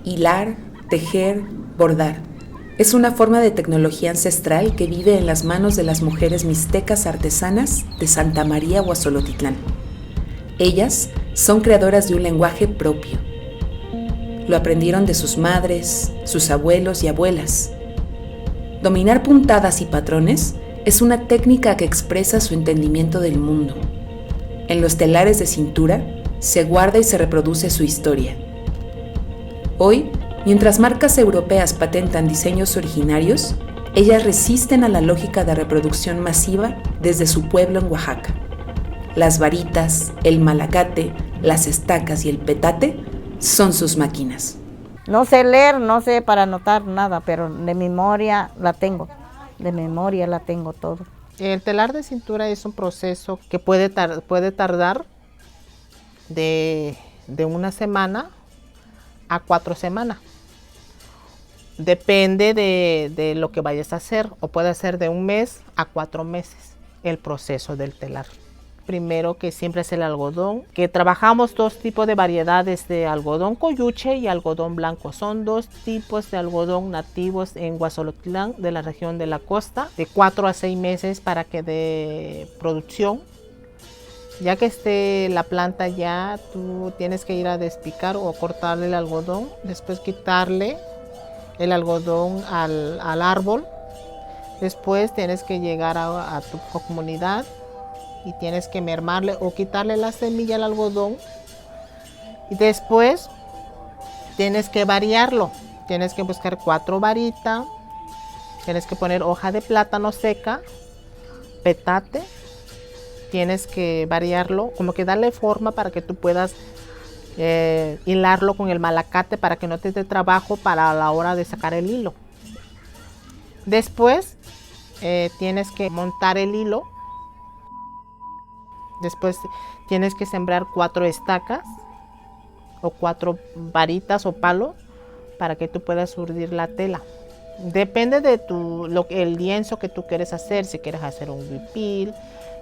Hilar, tejer, bordar. Es una forma de tecnología ancestral que vive en las manos de las mujeres mixtecas artesanas de Santa María Guazolotitlán. Ellas son creadoras de un lenguaje propio. Lo aprendieron de sus madres, sus abuelos y abuelas. Dominar puntadas y patrones es una técnica que expresa su entendimiento del mundo. En los telares de cintura se guarda y se reproduce su historia. Hoy, mientras marcas europeas patentan diseños originarios, ellas resisten a la lógica de reproducción masiva desde su pueblo en Oaxaca. Las varitas, el malacate, las estacas y el petate son sus máquinas. No sé leer, no sé para anotar nada, pero de memoria la tengo. De memoria la tengo todo. El telar de cintura es un proceso que puede tardar de 1 semana a 4 semanas. Depende de lo que vayas a hacer, o puede ser de 1 mes a 4 meses el proceso del telar. Primero, que siempre es el algodón, que trabajamos 2 tipos de variedades de algodón coyuche y algodón blanco. Son 2 tipos de algodón nativos en Guazolotitlán, de la región de la costa, de 4 a 6 meses para que dé producción. Ya que esté la planta ya, tú tienes que ir a despicar o cortarle el algodón, después quitarle el algodón al árbol. Después tienes que llegar a tu comunidad y tienes que mermarle o quitarle la semilla al algodón, y después tienes que variarlo. Tienes que buscar 4 varitas, tienes que poner hoja de plátano seca, petate, tienes que variarlo, como que darle forma para que tú puedas hilarlo con el malacate para que no te dé trabajo para la hora de sacar el hilo. Después tienes que montar el hilo. Después tienes que sembrar 4 estacas o 4 varitas o palos para que tú puedas urdir la tela. Depende de el lienzo que tú quieres hacer, si quieres hacer un huipil,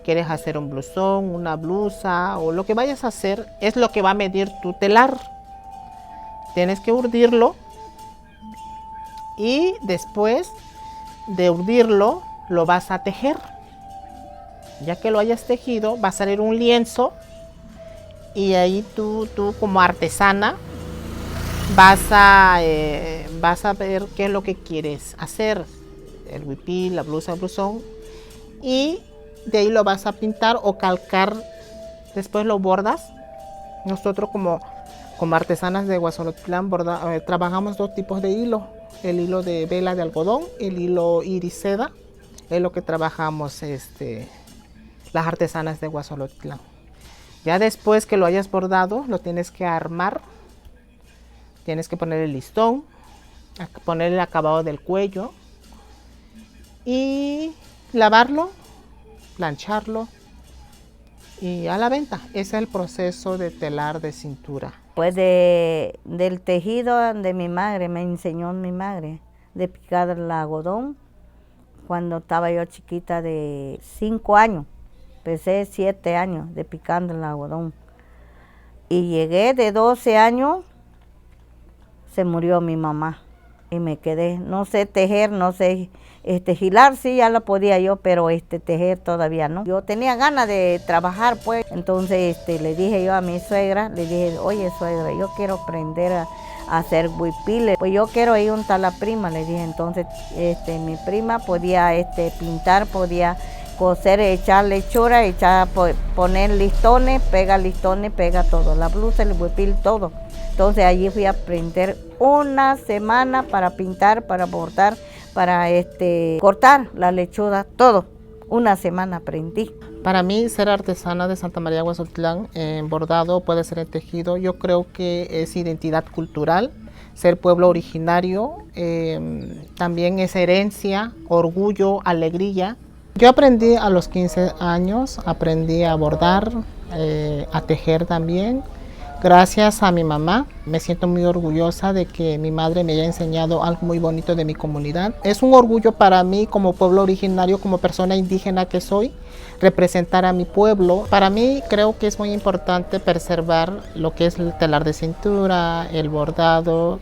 quieres hacer un blusón, una blusa, o lo que vayas a hacer es lo que va a medir tu telar. Tienes que urdirlo, y después de urdirlo lo vas a tejer. Ya que lo hayas tejido, va a salir un lienzo, y ahí tú como artesana vas a ver qué es lo que quieres hacer, el huipil, la blusa, el blusón, y de ahí lo vas a pintar o calcar. Después lo bordas. Nosotros como artesanas de Guazolotitlán trabajamos 2 tipos de hilo: el hilo de vela de algodón, el hilo iriseda, es lo que trabajamos las artesanas de Guazolotitlán. Ya después que lo hayas bordado, lo tienes que armar. Tienes que poner el listón, poner el acabado del cuello y lavarlo, plancharlo y a la venta. Ese es el proceso de telar de cintura. Pues del tejido de mi madre, me enseñó mi madre, de picar el algodón cuando estaba yo chiquita de 5 años. Empecé 7 años de picando el algodón. Y llegué de 12 años, se murió mi mamá. Y me quedé, no sé tejer, no sé hilar, sí, ya lo podía yo, pero tejer todavía no. Yo tenía ganas de trabajar, pues. Entonces le dije yo a mi suegra, le dije, oye suegra, yo quiero aprender a hacer huipiles. Pues yo quiero ir junto a la prima, le dije. Entonces mi prima podía pintar, podía coser, echar lechura, poner listones, pega todo, la blusa, el huipil, todo. Entonces allí fui a aprender 1 semana para pintar, para bordar, para cortar la lechuga, todo. 1 semana aprendí. Para mí, ser artesana de Santa María Guazolotitlán, en bordado, puede ser en tejido, yo creo que es identidad cultural, ser pueblo originario, también es herencia, orgullo, alegría. Yo aprendí a los 15 años, aprendí a bordar, a tejer también. Gracias a mi mamá, me siento muy orgullosa de que mi madre me haya enseñado algo muy bonito de mi comunidad. Es un orgullo para mí como pueblo originario, como persona indígena que soy, representar a mi pueblo. Para mí creo que es muy importante preservar lo que es el telar de cintura, el bordado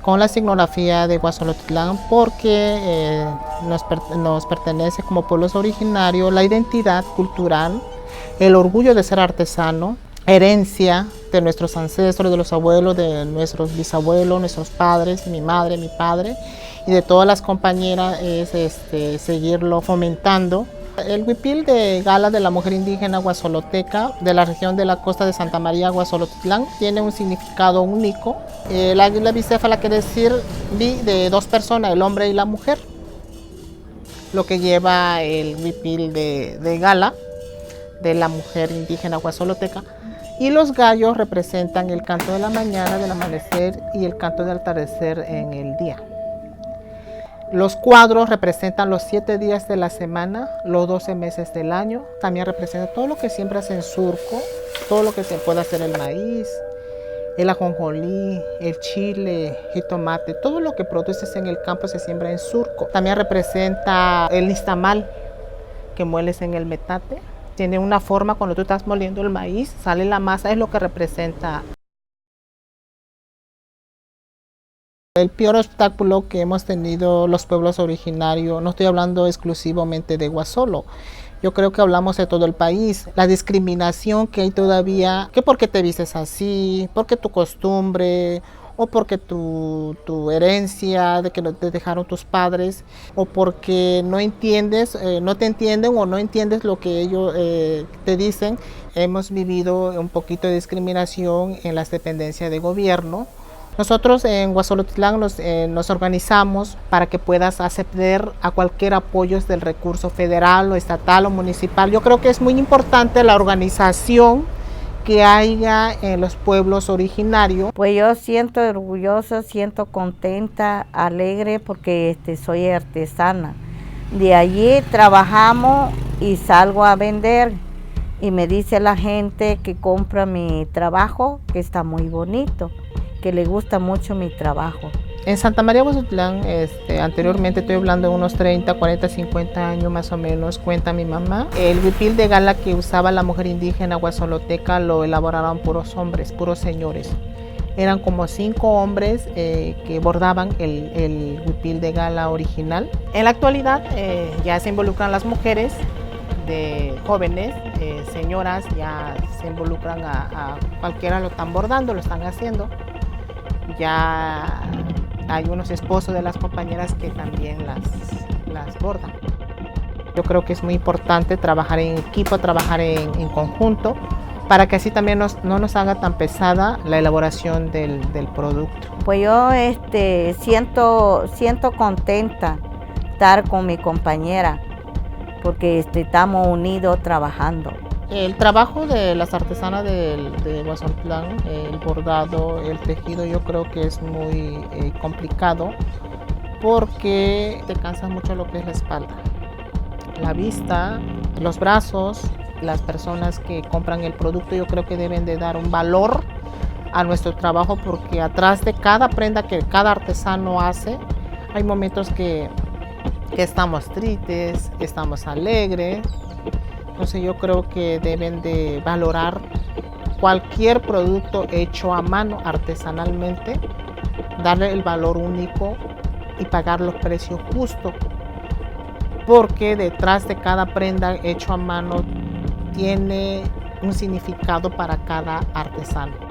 con la escenografía de Guasolotitlán porque nos pertenece como pueblos originarios la identidad cultural, el orgullo de ser artesano, herencia de nuestros ancestros, de los abuelos, de nuestros bisabuelos, nuestros padres, mi madre, mi padre y de todas las compañeras es seguirlo fomentando. El huipil de gala de la mujer indígena guasoloteca de la región de la costa de Santa María, Guasolotitlán, tiene un significado único. El águila bicéfala quiere decir de dos personas, el hombre y la mujer, lo que lleva el huipil de gala de la mujer indígena guasoloteca. Y los gallos representan el canto de la mañana, del amanecer y el canto del atardecer en el día. Los cuadros representan los 7 días de la semana, los 12 meses del año. También representa todo lo que siembras en surco, todo lo que se puede hacer el maíz, el ajonjolí, el chile, jitomate, todo lo que produces en el campo se siembra en surco. También representa el nixtamal que mueles en el metate. Tiene una forma cuando tú estás moliendo el maíz, sale la masa, es lo que representa. El peor obstáculo que hemos tenido los pueblos originarios, no estoy hablando exclusivamente de Guasolo, yo creo que hablamos de todo el país, la discriminación que hay todavía, que porque te vistes así, porque tu costumbre, o porque tu herencia de que te dejaron tus padres, o porque no entiendes, no te entienden o no entiendes lo que ellos te dicen. Hemos vivido un poquito de discriminación en las dependencias de gobierno. Nosotros en Guasolotitlán nos organizamos para que puedas acceder a cualquier apoyo del recurso federal o estatal o municipal. Yo creo que es muy importante la organización que haya en los pueblos originarios. Pues yo siento orgullosa, siento contenta, alegre porque soy artesana. De allí trabajamos y salgo a vender y me dice la gente que compra mi trabajo que está muy bonito, que le gusta mucho mi trabajo. En Santa María Guasolotitlán, anteriormente estoy hablando de unos 30, 40, 50 años más o menos, cuenta mi mamá. El huipil de gala que usaba la mujer indígena guasoloteca lo elaboraron puros hombres, puros señores. Eran como 5 hombres que bordaban el huipil de gala original. En la actualidad ya se involucran las mujeres de jóvenes, señoras, ya se involucran a cualquiera, lo están bordando, lo están haciendo. Ya hay unos esposos de las compañeras que también las bordan. Yo creo que es muy importante trabajar en equipo, trabajar en conjunto, para que así también no nos haga tan pesada la elaboración del producto. Pues yo siento contenta estar con mi compañera, porque estamos unidos trabajando. El trabajo de las artesanas de Guasolotitlán, el bordado, el tejido, yo creo que es muy complicado porque te cansa mucho lo que es la espalda, la vista, los brazos. Las personas que compran el producto yo creo que deben de dar un valor a nuestro trabajo, porque atrás de cada prenda que cada artesano hace hay momentos que estamos tristes, estamos alegres. Entonces yo creo que deben de valorar cualquier producto hecho a mano artesanalmente, darle el valor único y pagar los precios justos, porque detrás de cada prenda hecho a mano tiene un significado para cada artesano.